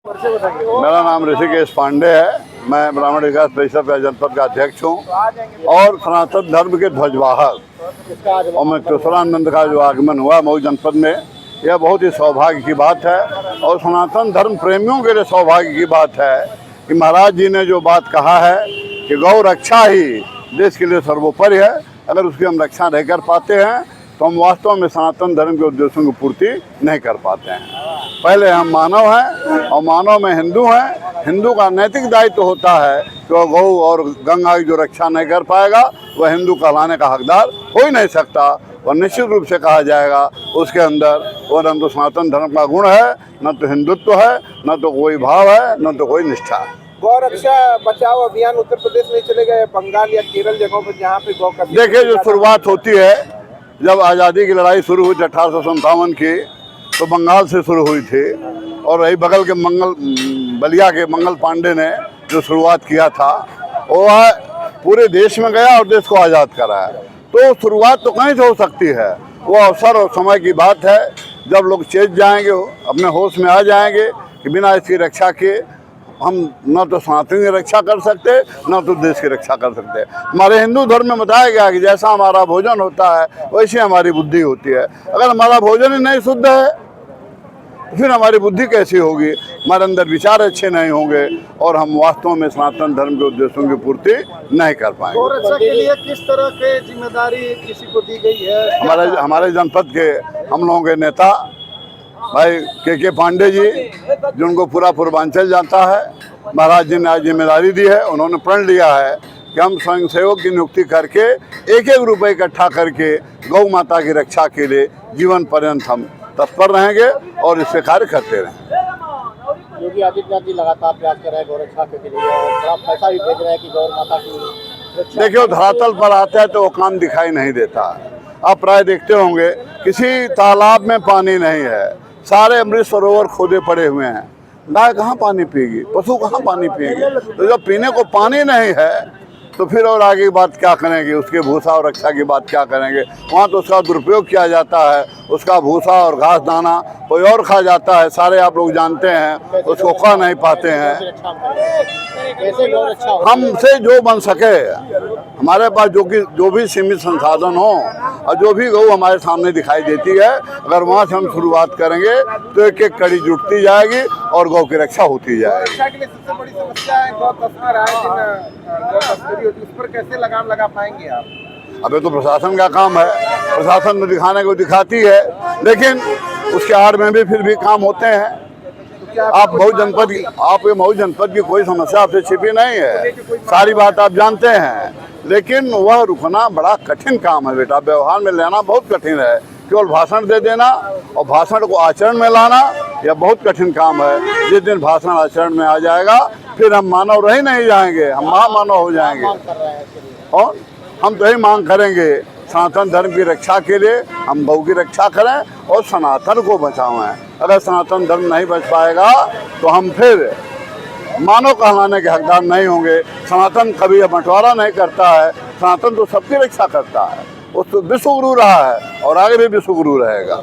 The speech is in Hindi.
मेरा नाम ऋषिकेश पांडे है। मैं ब्राह्मण विकास परिषद का जनपद का अध्यक्ष हूँ और सनातन धर्म के ध्वजवाहक और मैं तुसरानंद का जो आगमन हुआ मऊ जनपद में, यह बहुत ही सौभाग्य की बात है और सनातन धर्म प्रेमियों के लिए सौभाग्य की बात है कि महाराज जी ने जो बात कहा है कि गौ रक्षा ही देश के लिए सर्वोपरि है। अगर उसकी हम रक्षा नहीं कर पाते हैं तो हम वास्तव में सनातन धर्म के उद्देश्यों की पूर्ति नहीं कर पाते हैं। पहले हम मानव हैं और मानव में हिंदू हैं। हिंदू का नैतिक दायित्व होता है कि वह गौ और गंगा की जो रक्षा नहीं कर पाएगा वह हिंदू कहलाने का हकदार हो ही नहीं सकता। और निश्चित रूप से कहा जाएगा उसके अंदर वो न तो सनातन धर्म का गुण है, न तो हिंदुत्व है, न तो कोई भाव है, न तो कोई निष्ठा है। गौ रक्षा बचाओ अभियान उत्तर प्रदेश में चले गए, बंगाल या केरल जगहों पर जहाँ पे गौ देखिए, जो शुरुआत होती है जब आज़ादी की लड़ाई शुरू हुई 1857 की, तो बंगाल से शुरू हुई थी और रही बगल के बलिया के मंगल पांडे ने जो शुरुआत किया था वह पूरे देश में गया और देश को आज़ाद कराया। तो शुरुआत तो कहीं से हो सकती है, वो अवसर और समय की बात है जब लोग चेत जाएंगे, अपने होश में आ जाएंगे कि बिना इसकी रक्षा के हम न तो सनातन की रक्षा कर सकते न तो देश की रक्षा कर सकते। हमारे हिंदू धर्म में बताया गया कि जैसा हमारा भोजन होता है वैसे हमारी बुद्धि होती है। अगर हमारा भोजन ही नहीं शुद्ध है तो फिर हमारी बुद्धि कैसी होगी, हमारे अंदर विचार अच्छे नहीं होंगे और हम वास्तव में सनातन धर्म के उद्देश्यों की पूर्ति नहीं कर पाएंगे। गौ रक्षा के लिए किस तरह की जिम्मेदारी किसी को दी गई है? हमारे जनपद के हम लोगों के नेता भाई के पांडे जी, जिनको पूरा पूर्वांचल जानता है, महाराज जी ने आज जिम्मेदारी दी है। उन्होंने प्रण लिया है कि हम स्वयं सेवक की नियुक्ति करके 1-1 रुपये इकट्ठा करके गौ माता की रक्षा के लिए जीवन पर्यंत हम तत्पर रहेंगे और इससे कार्य करते रहेंगे। योगी आदित्यनाथ जी लगातार प्रयास कर रहे हैं गौ रक्षा के लिए और थोड़ा पैसा भी भेज रहे हैं कि गौ माता की। देखिए, धरातल पर आता है तो वो काम दिखाई नहीं देता। आप प्राय देखते होंगे किसी तालाब में पानी नहीं है, सारे अमृत सरोवर खोदे पड़े हुए हैं। गाय कहाँ पानी पिएगी, पशु कहाँ पानी पिएंगे? तो जब पीने को पानी नहीं है तो फिर और आगे की बात क्या करेंगे, उसके भूसा और रक्षा की बात क्या करेंगे? वहाँ तो उसका दुरुपयोग किया जाता है, उसका भूसा और घास दाना कोई और खा जाता है, सारे आप लोग जानते हैं, उसको खा नहीं पाते हैं। हमसे जो बन सके, हमारे पास जो भी सीमित संसाधन हो और जो भी गौ हमारे सामने दिखाई देती है, अगर वहाँ से हम शुरुआत करेंगे तो एक कड़ी जुटती जाएगी और गौ की रक्षा होती जाएगी। रक्षा के लिए सबसे बड़ी समस्या है गौ तस्कर है, उस पर कैसे लगाम लगा पाएंगे आप? अबे तो प्रशासन का काम है, प्रशासन में दिखाने को दिखाती है, लेकिन उसके आड़ में भी फिर भी काम होते हैं। आप मऊ जनपद की कोई समस्या आपसे छिपी नहीं है, सारी बात आप जानते हैं, लेकिन वह रुकना बड़ा कठिन काम है बेटा। व्यवहार में लेना बहुत कठिन है, केवल भाषण दे देना और भाषण को आचरण में लाना यह बहुत कठिन काम है। जिस दिन भाषण आचरण में आ जाएगा फिर हम मानव रह नहीं जाएंगे, हम महामानव हो जाएंगे। और हम तो यही मांग करेंगे सनातन धर्म की रक्षा के लिए हम गौ की रक्षा करें और सनातन को बचाएं। अगर सनातन धर्म नहीं बच पाएगा तो हम फिर मानव कहलाने के हकदार नहीं होंगे। सनातन कभी बंटवारा नहीं करता है, सनातन तो सबकी रक्षा करता है। वो तो विश्व गुरु रहा है और आगे भी विश्व गुरु रहेगा।